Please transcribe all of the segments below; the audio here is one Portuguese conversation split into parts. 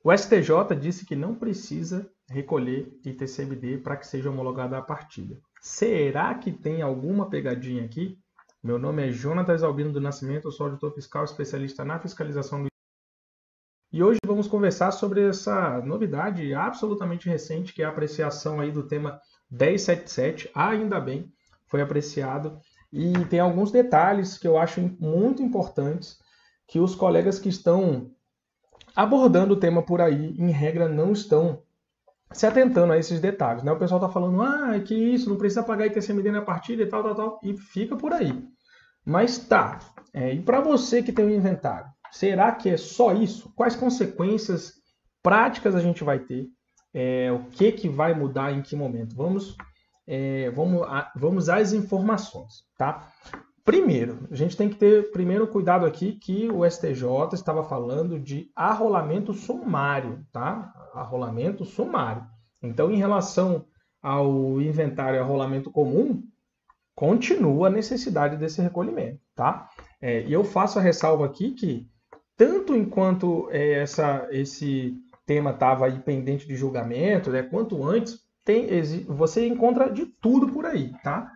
O STJ disse que não precisa recolher ITCMD para que seja homologada a partilha. Será que tem alguma pegadinha aqui? Meu nome é Jonatas Albino do Nascimento, eu sou auditor fiscal especialista na fiscalização do e hoje vamos conversar sobre essa novidade absolutamente recente, que é a apreciação aí do tema 1077, ainda bem, foi apreciado, e tem alguns detalhes que eu acho muito importantes, que os colegas que estão abordando o tema por aí, em regra, não estão se atentando a esses detalhes, né? O pessoal está falando, que isso, não precisa pagar ITCMD na partilha e tal, e fica por aí. Mas tá, e para você que tem um inventário, será que é só isso? Quais consequências práticas a gente vai ter? O que vai mudar em que momento? Vamos às informações, tá? Primeiro, a gente tem que ter cuidado aqui que o STJ estava falando de arrolamento sumário, tá? Arrolamento sumário. Então, em relação ao inventário e arrolamento comum, continua a necessidade desse recolhimento, tá? E eu faço a ressalva aqui que, tanto enquanto esse tema estava aí pendente de julgamento, né, quanto antes, você encontra de tudo por aí, tá?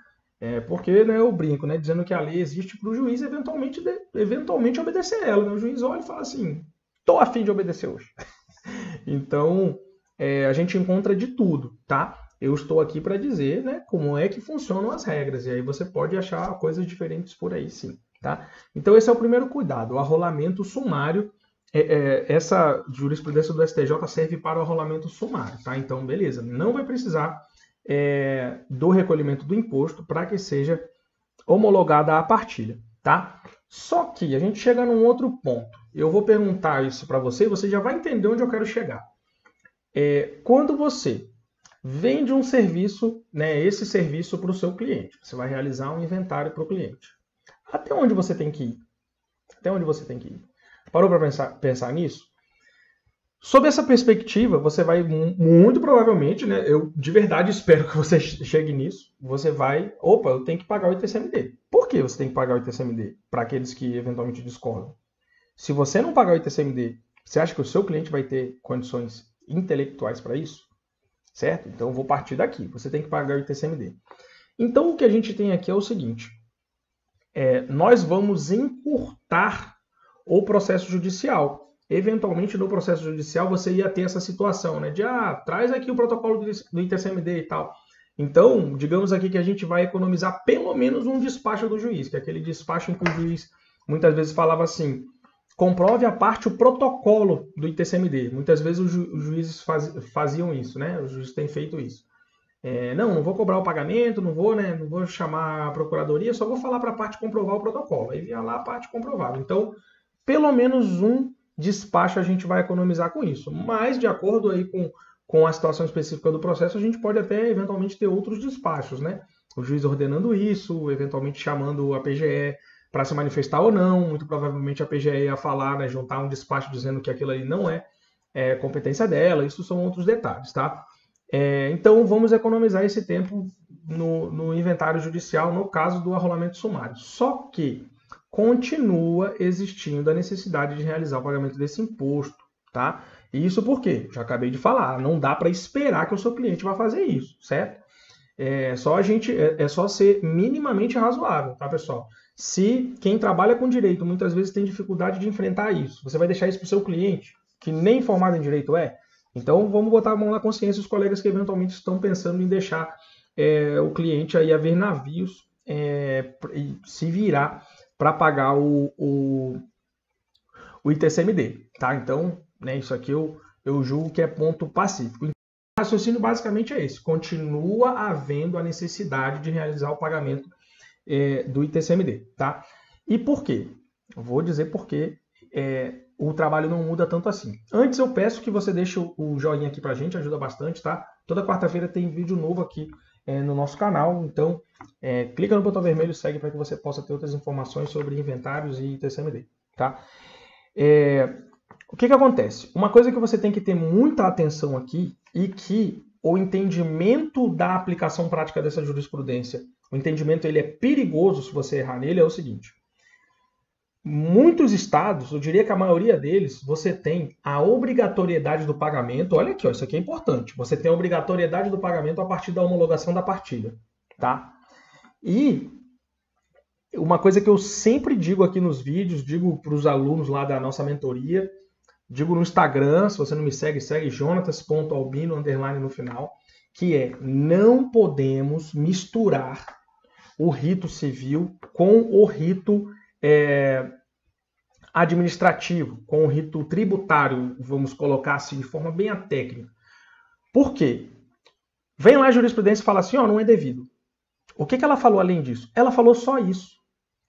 Porque, né, eu brinco, né, dizendo que a lei existe para o juiz eventualmente obedecer ela. Né? O juiz olha e fala assim, tô a fim de obedecer hoje. Então, a gente encontra de tudo, tá? Eu estou aqui para dizer, né, como é que funcionam as regras, e aí você pode achar coisas diferentes por aí, sim. Tá? Então, esse é o primeiro cuidado, o arrolamento sumário. Essa jurisprudência do STJ serve para o arrolamento sumário. Tá? Então, beleza, não vai precisar do recolhimento do imposto para que seja homologada a partilha. Tá? Só que a gente chega num outro ponto. Eu vou perguntar isso para você e você já vai entender onde eu quero chegar. Quando você vende um serviço, né, esse serviço para o seu cliente, você vai realizar um inventário para o cliente. Até onde você tem que ir? Até onde você tem que ir? Parou para pensar nisso? Sob essa perspectiva, você vai muito provavelmente, né, eu de verdade espero que você chegue nisso, você vai, eu tenho que pagar o ITCMD. Por que você tem que pagar o ITCMD? Para aqueles que eventualmente discordam. Se você não pagar o ITCMD, você acha que o seu cliente vai ter condições intelectuais para isso? Certo? Então, eu vou partir daqui. Você tem que pagar o ITCMD. Então, o que a gente tem aqui é o seguinte. Nós vamos encurtar o processo judicial. Eventualmente, no processo judicial, você ia ter essa situação, né? De, traz aqui o protocolo do ITCMD e tal. Então, digamos aqui que a gente vai economizar pelo menos um despacho do juiz, que é aquele despacho em que o juiz muitas vezes falava assim, comprove a parte o protocolo do ITCMD. Muitas vezes os juízes faziam isso, né? Os juízes têm feito isso. Não vou cobrar o pagamento, não vou chamar a procuradoria, só vou falar para a parte comprovar o protocolo. Aí vinha lá a parte comprovada. Então, pelo menos um despacho a gente vai economizar com isso. Mas, de acordo aí com a situação específica do processo, a gente pode até, eventualmente, ter outros despachos, né? O juiz ordenando isso, eventualmente chamando a PGE para se manifestar ou não. Muito provavelmente a PGE ia falar, né, juntar um despacho dizendo que aquilo ali não é competência dela. Isso são outros detalhes, tá? Então, vamos economizar esse tempo no inventário judicial, no caso do arrolamento sumário. Só que continua existindo a necessidade de realizar o pagamento desse imposto, tá? E isso por quê? Já acabei de falar, não dá para esperar que o seu cliente vá fazer isso, certo? É só ser minimamente razoável, tá, pessoal? Se quem trabalha com direito muitas vezes tem dificuldade de enfrentar isso, você vai deixar isso para o seu cliente, que nem formado em direito é? Então, vamos botar a mão na consciência os colegas que eventualmente estão pensando em deixar o cliente aí a ver navios e se virar para pagar o ITCMD. Tá? Então, né, isso aqui eu julgo que é ponto pacífico. Então, o raciocínio basicamente é esse. Continua havendo a necessidade de realizar o pagamento do ITCMD. Tá? E por quê? Eu vou dizer por quê. O trabalho não muda tanto assim. Antes eu peço que você deixe o joinha aqui pra gente, ajuda bastante, tá? Toda quarta-feira tem vídeo novo aqui no nosso canal, então clica no botão vermelho e segue para que você possa ter outras informações sobre inventários e ITCMD, tá? O que acontece? Uma coisa que você tem que ter muita atenção aqui e que o entendimento da aplicação prática dessa jurisprudência, o entendimento ele é perigoso se você errar nele, é o seguinte. muitos estados, eu diria que a maioria deles, você tem a obrigatoriedade do pagamento. Olha aqui, ó, isso aqui é importante. Você tem a obrigatoriedade do pagamento a partir da homologação da partilha, tá? E uma coisa que eu sempre digo aqui nos vídeos, digo para os alunos lá da nossa mentoria, digo no Instagram, se você não me segue, segue jonatas.albino, _ no final, que é, não podemos misturar o rito civil com o rito administrativo, com o rito tributário, vamos colocar assim, de forma bem técnica. Por quê? Vem lá a jurisprudência e fala assim, ó, não é devido. O que ela falou além disso? Ela falou só isso,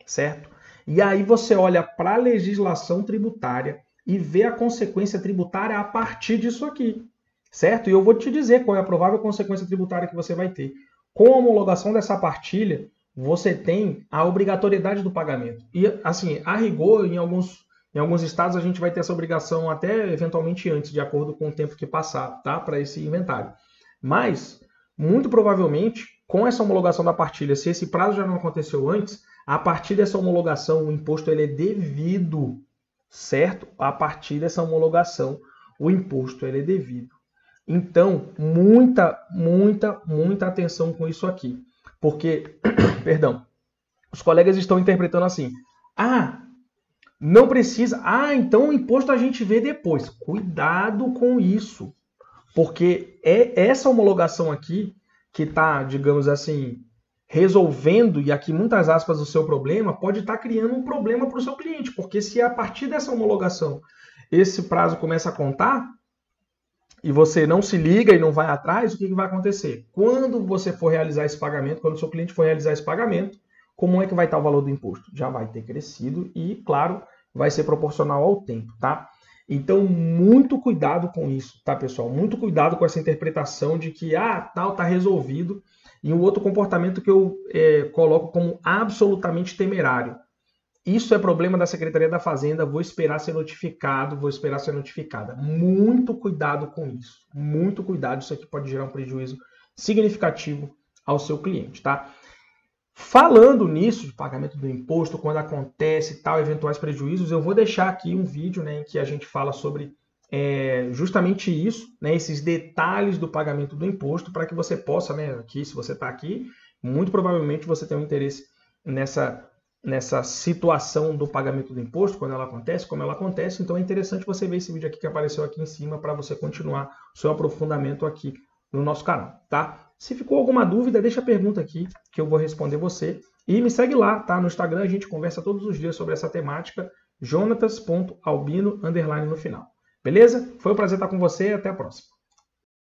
certo? E aí você olha para a legislação tributária e vê a consequência tributária a partir disso aqui, certo? E eu vou te dizer qual é a provável consequência tributária que você vai ter. Com a homologação dessa partilha, você tem a obrigatoriedade do pagamento. E, assim, a rigor, em alguns estados, a gente vai ter essa obrigação até, eventualmente, antes, de acordo com o tempo que passar, tá? Para esse inventário. Mas, muito provavelmente, com essa homologação da partilha, se esse prazo já não aconteceu antes, a partir dessa homologação, o imposto ele é devido, certo? A partir dessa homologação, o imposto ele é devido. Então, muita atenção com isso aqui. Porque, perdão, os colegas estão interpretando assim, não precisa, então o imposto a gente vê depois. Cuidado com isso, porque é essa homologação aqui que está, digamos assim, resolvendo, e aqui muitas aspas, o seu problema, pode estar criando um problema para o seu cliente, porque se a partir dessa homologação esse prazo começa a contar, e você não se liga e não vai atrás, o que vai acontecer? Quando você for realizar esse pagamento, quando o seu cliente for realizar esse pagamento, como é que vai estar o valor do imposto? Já vai ter crescido e, claro, vai ser proporcional ao tempo, tá? Então, muito cuidado com isso, tá, pessoal? Muito cuidado com essa interpretação de que, tal, tá resolvido. E um outro comportamento que eu coloco como absolutamente temerário. Isso é problema da Secretaria da Fazenda, vou esperar ser notificado, vou esperar ser notificada. Muito cuidado com isso. Muito cuidado, isso aqui pode gerar um prejuízo significativo ao seu cliente, tá? Falando nisso, de pagamento do imposto, quando acontece tal, eventuais prejuízos, eu vou deixar aqui um vídeo, né, em que a gente fala sobre justamente isso, né, esses detalhes do pagamento do imposto, para que você possa, né, aqui, se você está aqui, muito provavelmente você tem um interesse nessa situação do pagamento do imposto, quando ela acontece, como ela acontece. Então é interessante você ver esse vídeo aqui que apareceu aqui em cima para você continuar o seu aprofundamento aqui no nosso canal, tá? Se ficou alguma dúvida, deixa a pergunta aqui que eu vou responder você. E me segue lá, tá? No Instagram a gente conversa todos os dias sobre essa temática, jonatas.albino_ no final. Beleza? Foi um prazer estar com você e até a próxima.